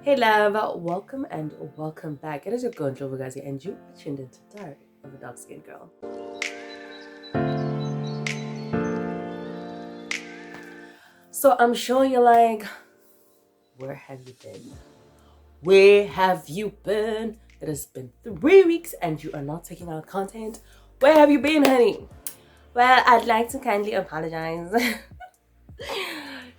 Hey love, welcome and welcome back. It is your girl Jovogazi and you are tuned into Diary of a Dark Skinned Girl. So I'm sure you're like, where have you been? Where have you been? It has been 3 weeks and you are not taking out content. Where have you been, honey? Well, I'd like to kindly apologize.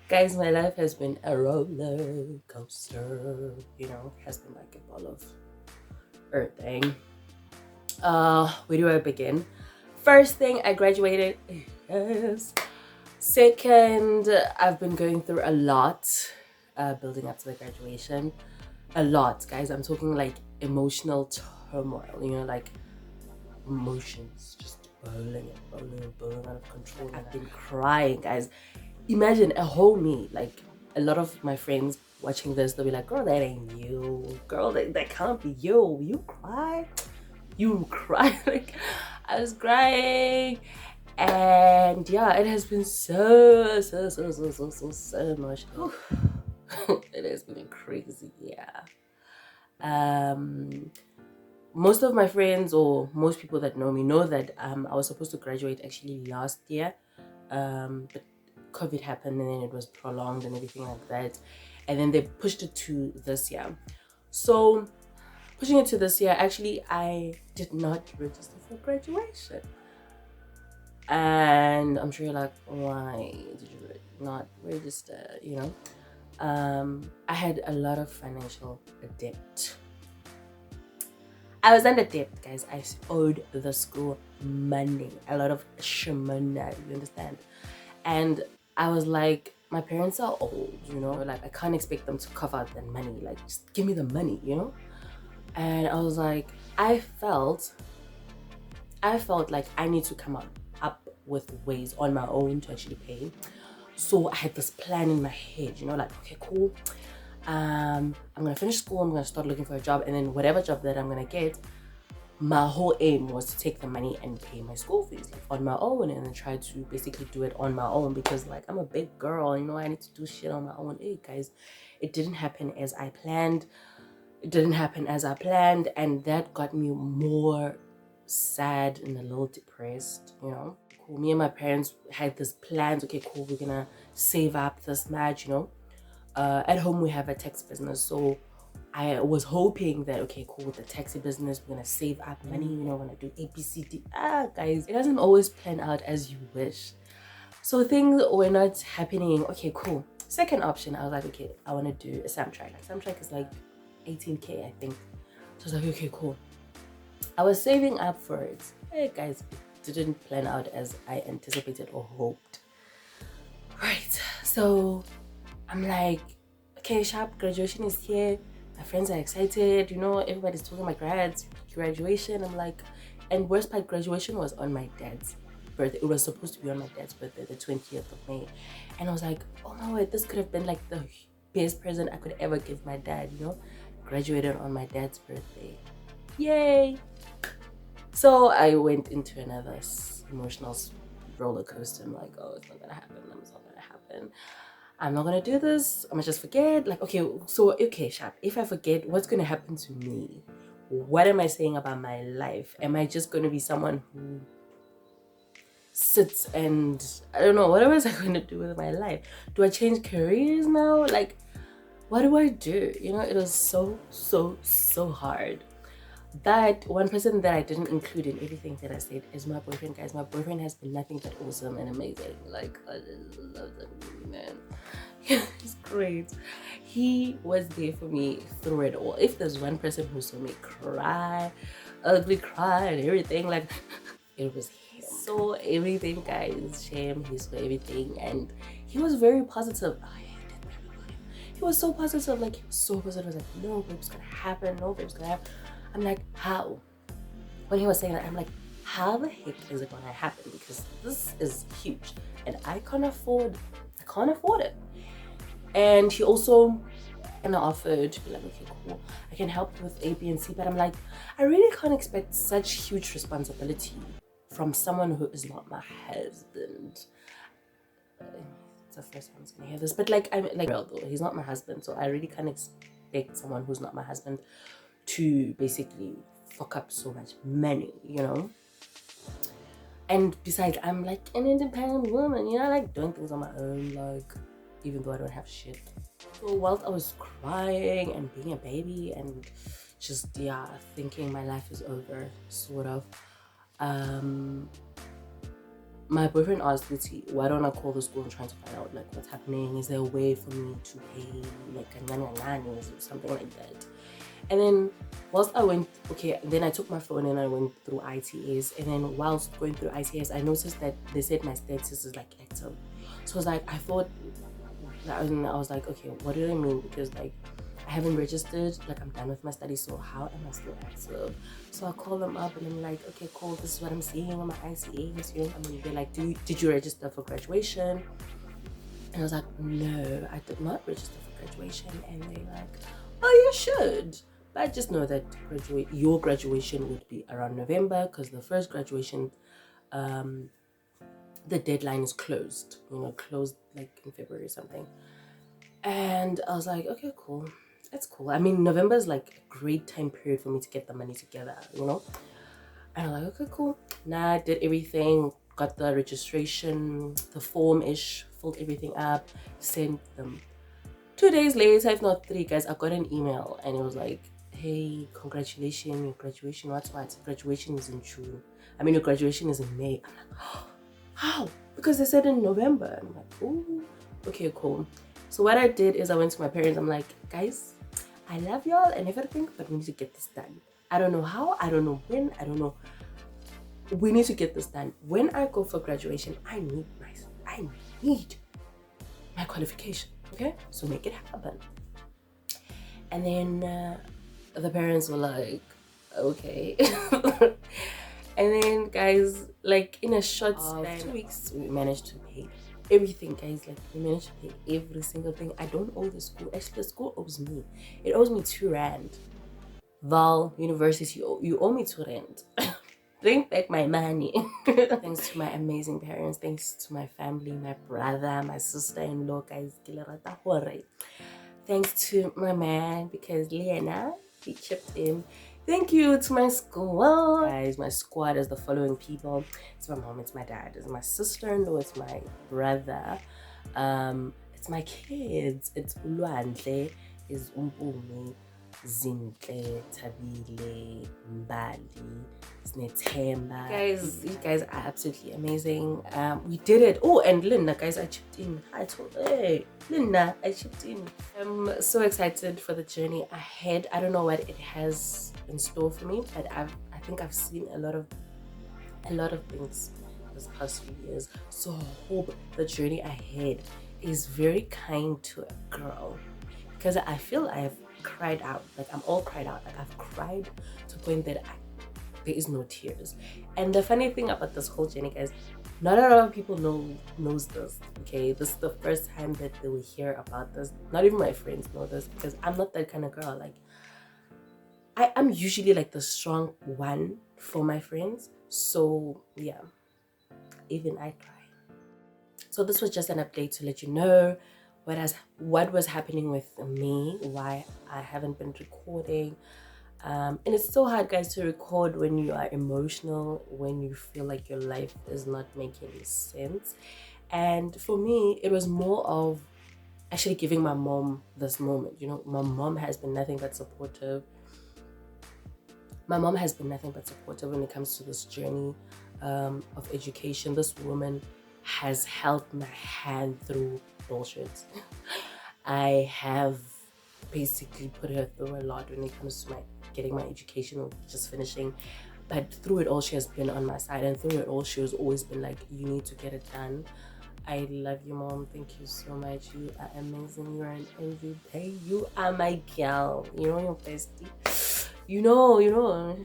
Guys, my life has been a roller coaster. It has been like a ball of earthing. Where do I begin? First thing, I graduated. Yes. Second, I've been going through a lot building up to the graduation. A lot, guys. I'm talking like emotional turmoil, like emotions just boiling and boiling out of control. I've been crying, guys. Imagine a whole me. Like a lot of my friends watching this, they'll be like, girl, that ain't you. Girl, that can't be you. You cry? You cry? Like, I was crying. And yeah, it has been so emotional. It has been crazy, yeah. Most of my friends or most people that know me know that I was supposed to graduate actually last year, but COVID happened and then it was prolonged and everything like that, and then they pushed it to this year. So pushing it to this year, actually I did not register for graduation. And I'm sure you're like, why did you not register? I had a lot of financial debt. I was under debt, guys. I owed the school money, a lot of shimona, you understand? And I was like, my parents are old, like I can't expect them to cover out that money. Like, just give me the money, And I was like, I felt like I need to come up with ways on my own to actually pay. So I had this plan in my head, like, okay, cool. I'm gonna finish school, I'm gonna start looking for a job, and then whatever job that I'm gonna get, my whole aim was to take the money and pay my school fees on my own, and then try to basically do it on my own, because like I'm a big girl, I need to do shit on my own. Hey guys, it didn't happen as I planned. And that got me more sad and a little depressed. Cool. Me and my parents had this plan. Okay, cool, we're gonna save up this much. At home we have a taxi business, so I was hoping that, okay, cool, with the taxi business we're gonna save up money. We're gonna do ABCD. Guys, it doesn't always plan out as you wish, so things were not happening. Okay, cool. Second option, I was like, okay, I want to do a Samtrack. Samtrack is like 18K, I think. So I was like, okay, cool. I was saving up for it. Hey guys, it didn't plan out as I anticipated or hoped. Right, so I'm like, okay, sharp, graduation is here. My friends are excited, everybody's talking about graduation. I'm like, and worst part, graduation was on my dad's birthday. It was supposed to be on my dad's birthday, the 20th of May. And I was like, oh my word, this could have been like the best present I could ever give my dad, graduated on my dad's birthday. Yay! So I went into another emotional roller coaster. I'm like, oh, it's not gonna happen. It's not gonna happen. I'm not gonna do this. I'm gonna just forget. Like, okay, Sharp. If I forget, what's gonna happen to me? What am I saying about my life? Am I just gonna be someone who sits and I don't know, what else am I gonna do with my life? Do I change careers now? Like, what do I do? It was so hard. But one person that I didn't include in everything that I said is my boyfriend, guys. My boyfriend has been nothing but awesome and amazing. Like, I just love that man. He's great. He was there for me through it all. If there's one person who saw me cry, ugly cry and everything, like, it was him. So everything, guys, shame, he saw everything, and he was very positive. He was so positive, like, he was so positive. I was like, no, babe's gonna happen, no, babe's gonna happen. I'm like, how? When he was saying that, I'm like, how the heck is it gonna happen? Because this is huge and I can't afford it. And he also offered to be like, okay, cool, I can help you with A, B, and C. But I'm like, I really can't expect such huge responsibility from someone who is not my husband. It's the first time I'm gonna hear this, but like, I'm like, real though, he's not my husband, so I really can't expect expect someone who's not my husband to basically fuck up so much money, you know. And besides, I'm like an independent woman, you know, I like doing things on my own, like even though I don't have shit. So whilst I was crying and being a baby and just thinking my life is over, sort of, my boyfriend asked Lucy, why don't I call the school and try to find out like what's happening? Is there a way for me to pay like a or something like that? And then whilst I went, then I took my phone and I went through ITS. And then whilst going through ITS, I noticed that they said my status is like active. So I was like, I was like, okay, what do they mean? Because like I haven't registered, like I'm done with my studies, so how am I still active? So I call them up and I'm like, okay, cool, this is what I'm seeing on my ICAs, you know. I mean, they're like, did you register for graduation? And I was like, no, I did not register for graduation. And they're like, oh, you should. But I just know that your graduation would be around November, because the first graduation, the deadline is closed, you know, closed like in February or something. And I was like, okay, cool. That's cool. I mean, November is like a great time period for me to get the money together, you know? And I'm like, okay, cool. Now I did everything, got the registration, the form-ish, filled everything up, sent them. 2 days later, if not 3, guys, I got an email and it was like, hey, congratulations, your graduation, what? Graduation is in June. I mean, your graduation is in May. I'm like, oh, how? Because they said in November. I'm like, ooh, okay, cool. So what I did is I went to my parents. I'm like, guys, I love y'all and everything, but we need to get this done. I don't know how, I don't know when, I don't know. We need to get this done. When I go for graduation, I need my qualification, okay? So make it happen. And then the parents were like, okay. And then, guys, like in a short span, 2 weeks, we managed to pay everything, guys. Like we managed to pay every single thing. I don't owe the school. Actually, the school owes me. It owes me 2 rand. Val University, you owe me 2 rand. Bring back my money. Thanks to my amazing parents, thanks to my family, my brother, my sister-in-law, guys. Thanks to my man, because Lena, he chipped in. Thank you to my squad. Guys, my squad is the following people. It's my mom, it's my dad, it's my sister-in-law, it's my brother, it's my kids, it's Ulwandle, it's Umpumi, Zintle, Tabile, Mbali, Snethemba. Guys, you guys are absolutely amazing. We did it. Oh, and Linda, guys, I chipped in. Linda, I chipped in. I'm so excited for the journey ahead. I don't know what it has in store for me, but I think I've seen a lot of things this past few years. So I hope the journey ahead is very kind to a girl, because I feel I've cried out. Like I'm all cried out. Like I've cried to the point that there is no tears. And the funny thing about this whole journey, guys, not a lot of people knows this. Okay, this is the first time that they will hear about this. Not even my friends know this, because I'm not that kind of girl. Like I'm usually like the strong one for my friends. So yeah, even I cry. So this was just an update to let you know what was happening with me, why I haven't been recording. And it's so hard, guys, to record when you are emotional, when you feel like your life is not making sense. And for me, it was more of actually giving my mom this moment. You know, my mom has been nothing but supportive. My mom has been nothing but supportive when it comes to this journey of education. This woman has held my hand through bullshit. I have basically put her through a lot when it comes to getting my education or just finishing. But through it all, she has been on my side, and through it all, she has always been like, you need to get it done. I love you, mom. Thank you so much. You are amazing. You are an MVP. You are my girl. You know, your bestie. You know,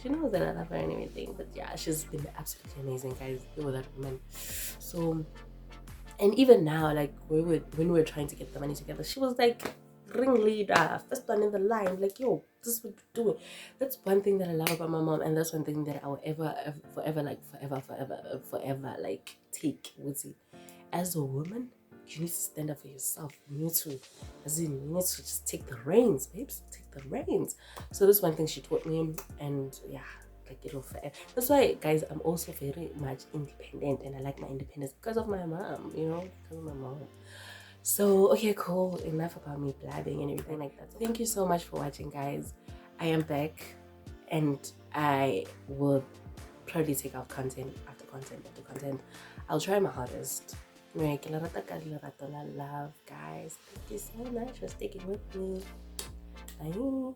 she knows that I love her and everything. But yeah, she's been absolutely amazing, guys. You know that woman. So, and even now, like when we were trying to get the money together, she was like, ringleader, first one in the line, like, yo, this is what you're doing. That's one thing that I love about my mom, and that's one thing that I will forever like take with it. As a woman, you need to stand up for yourself. You need to, as in, you need to just take the reins, babes. Take the reins. So this one thing she taught me, and yeah, like it'll fair. That's why, guys, I'm also very much independent, and I like my independence because of my mom. You know, because of my mom. So okay, cool. Enough about me blabbing and everything like that. So thank you so much for watching, guys. I am back, and I will probably take out content after content after content. I'll try my hardest. Love, guys. Thank you so much for sticking with me. Bye.